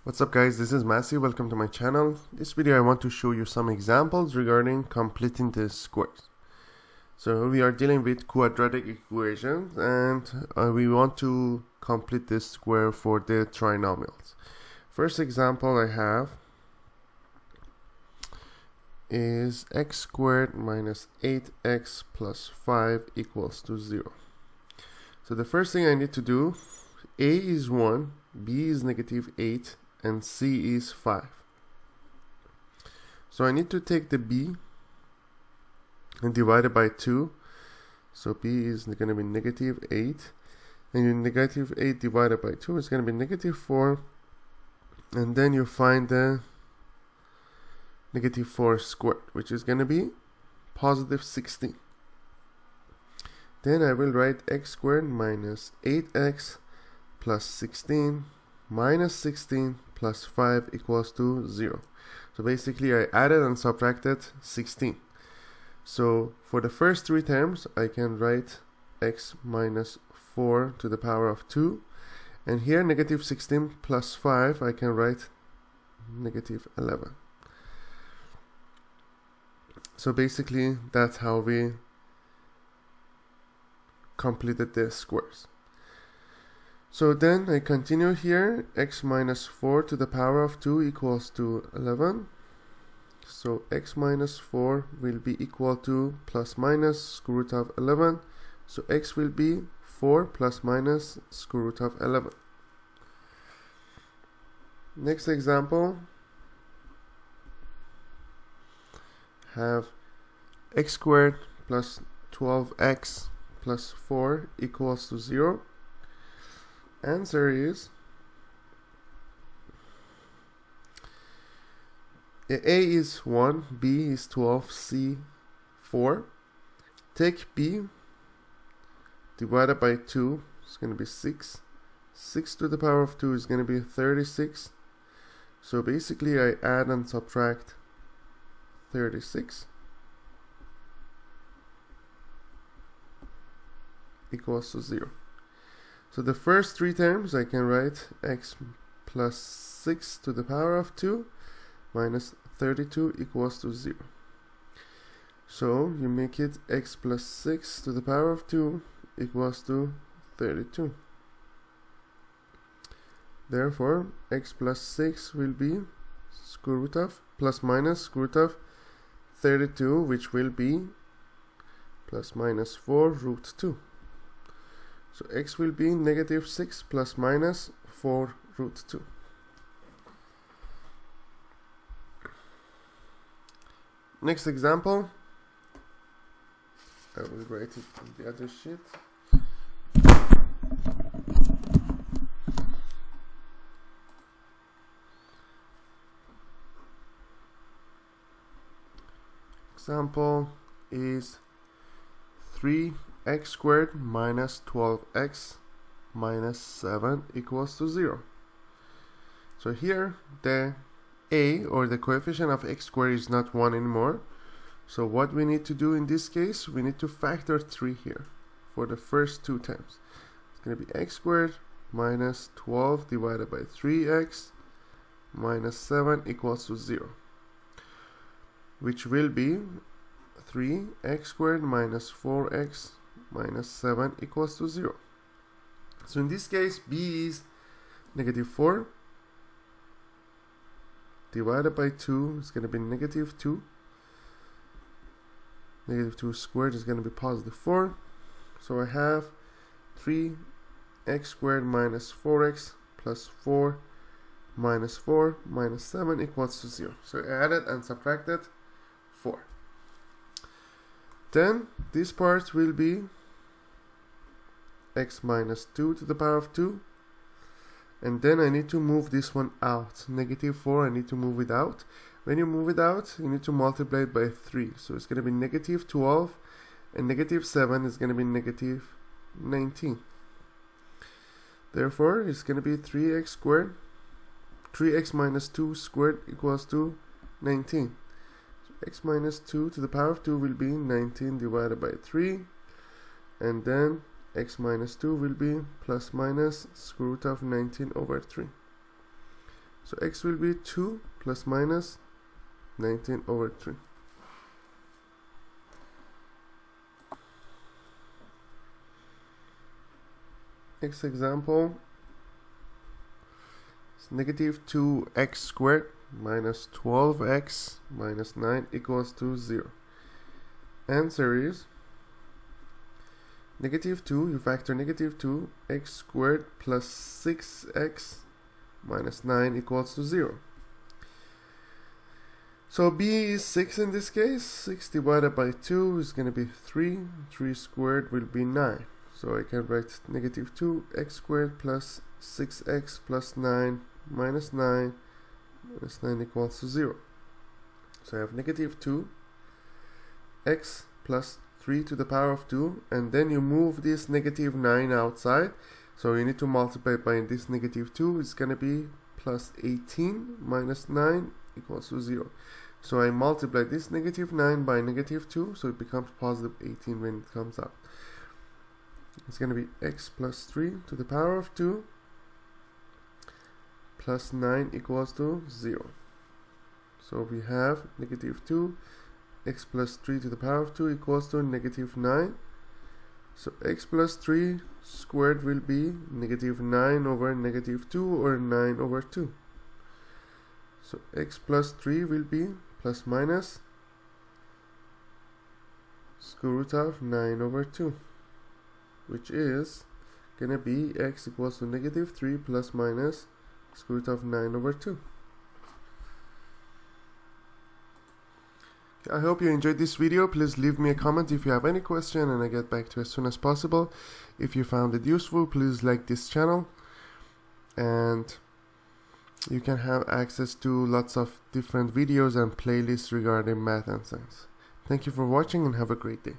What's up guys, this is Masi, welcome to my channel. This video I want to show you some examples regarding completing the squares. So we are dealing with quadratic equations and we want to complete this square for the trinomials. First example I have is x squared minus 8x plus 5 equals to 0. So the first thing I need to do, a is 1, b is negative 8, and c is 5. So I need to take the b and divide it by 2. So b is going to be negative 8. And negative 8 divided by 2 is going to be negative 4. And then you find the negative 4 squared, which is going to be positive 16. Then I will write x squared minus 8x plus 16 minus 16 plus 5 equals to 0. So basically I added and subtracted 16. So for the first three terms I can write x minus 4 to the power of 2, and here negative 16 plus 5 I can write negative 11. So basically that's how we completed the squares. So then I continue here, x minus 4 to the power of 2 equals to 11. So x minus 4 will be equal to plus minus square root of 11. So x will be 4 plus minus square root of 11. Next example, have x squared plus 12x plus 4 equals to 0. Answer is A is 1, B is 12, C 4. Take B divided by 2, it's going to be 6. 6 to the power of 2 is going to be 36. So basically I add and subtract 36 equals to 0. So the first three terms I can write x plus 6 to the power of 2 minus 32 equals to 0. So you make it x plus 6 to the power of 2 equals to 32. Therefore x plus 6 will be square root of plus minus square root of 32, which will be plus minus 4 root 2. So x will be negative 6 plus minus 4 root 2. Next example, I will write it on the other sheet. Example is 3x squared minus 12x minus 7 equals to 0. So here the a, or the coefficient of x squared, is not 1 anymore. So what we need to do in this case, we need to factor 3 here for the first two terms. It's going to be x squared minus 12 divided by 3x minus 7 equals to 0, which will be 3x squared minus 4x minus 7 equals to 0. So in this case, b is negative 4 divided by 2 is going to be negative 2. Negative 2 squared is going to be positive 4. So I have 3x squared minus 4x plus 4 minus 4 minus 7 equals to 0. So I added and subtracted 4. Then this part will be x minus 2 to the power of 2. And then I need to move this one out. Negative 4, I need to move it out. When you move it out, you need to multiply it by 3. So it's going to be negative 12, and negative 7 is going to be negative 19. Therefore, it's going to be 3x squared. 3x minus 2 squared equals to 19. So x minus 2 to the power of 2 will be 19 divided by 3. And then x minus 2 will be plus minus square root of 19 over 3. So x will be 2 plus minus 19 over 3. Next example is negative 2x squared minus 12x minus 9 equals to 0. Answer is negative 2, you factor negative 2, x squared plus 6x minus 9 equals to 0. So b is 6 in this case. 6 divided by 2 is going to be 3. 3 squared will be 9. So I can write negative 2x squared plus 6x plus 9 minus 9 minus 9 equals to 0. So I have negative 2x plus 3 to the power of 2, and then you move this negative 9 outside, so you need to multiply by this negative 2. It's going to be plus 18 minus 9 equals to 0. So I multiply this negative 9 by negative 2, so it becomes positive 18 when it comes out. It's going to be x plus 3 to the power of 2 plus 9 equals to 0. So we have negative 2 x plus 3 to the power of 2 equals to negative 9. So x plus 3 squared will be negative 9 over negative 2, or 9 over 2. So x plus 3 will be plus minus square root of 9 over 2, which is gonna be x equals to negative 3 plus minus square root of 9 over 2. I hope you enjoyed this video. Please leave me a comment if you have any question, and I get back to you as soon as possible. If you found it useful, please like this channel, and you can have access to lots of different videos and playlists regarding math and science. Thank you for watching, and have a great day.